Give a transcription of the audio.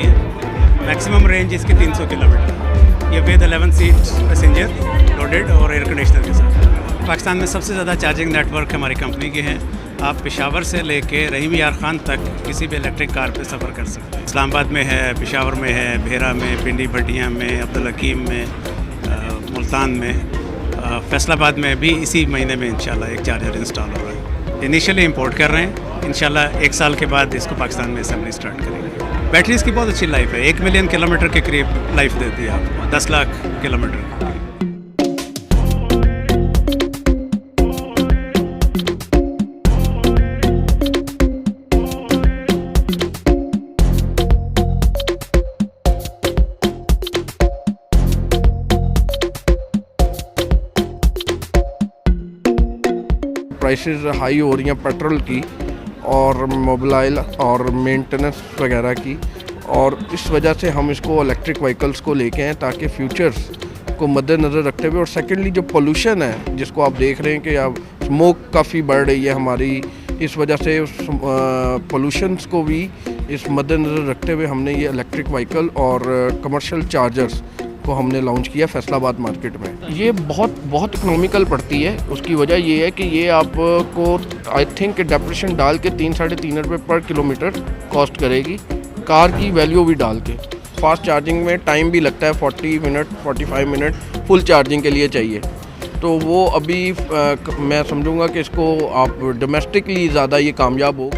है। Maximum range इसकी 300 kilometre, ये विद 11 सीट पैसेंजर लोडेड और एयर कंडीशनर के साथ। पाकिस्तान में सबसे ज़्यादा चार्जिंग नेटवर्क हमारी कंपनी के हैं। आप पेशावर से लेके रहीम यार खान तक किसी भी इलेक्ट्रिक कार पे सफ़र कर सकते हैं। इस्लामाबाद में है, पेशावर में है, भेरा में, पिंडी भटिया में, अब्दुल हकीम में, मुल्तान में, फैसलाबाद में भी इसी महीने में इंशाल्लाह एक चार्जर इंस्टॉल हो रहा है। इनिशियली इंपोर्ट कर रहे हैं, इंशाल्लाह 1 साल के बाद इसको पाकिस्तान में असेंबली स्टार्ट करेंगे। बैटरी इसकी बहुत अच्छी लाइफ है, 1 मिलियन किलोमीटर के करीब लाइफ देती है आपको, 10 लाख किलोमीटर। प्राइसेस हाई हो रही हैं पेट्रोल की और मोबाइल और मेंटेनेंस वगैरह की, और इस वजह से हम इसको इलेक्ट्रिक व्हीकल्स को लेके हैं ताकि फ्यूचर्स को मद्देनज़र रखते हुए। और सेकेंडली जो पोल्यूशन है जिसको आप देख रहे हैं कि अब स्मोक काफ़ी बढ़ रही है हमारी, इस वजह से पोल्यूशंस को भी इस मद्देनज़र रखते हुए हमने ये इलेक्ट्रिक व्हीकल और कमर्शियल चार्जर्स को हमने लॉन्च किया फैसलाबाद मार्केट में। ये बहुत इकोनॉमिकल पड़ती है। उसकी वजह ये है कि ये आपको आई थिंक डेप्रेशन डाल के 3-3.5 रुपये पर किलोमीटर कॉस्ट करेगी, कार की वैल्यू भी डाल के। फास्ट चार्जिंग में टाइम भी लगता है, 40 मिनट 45 मिनट फुल चार्जिंग के लिए चाहिए। तो वो अभी मैं समझूंगा कि इसको आप डोमेस्टिकली ज़्यादा ये कामयाब हो।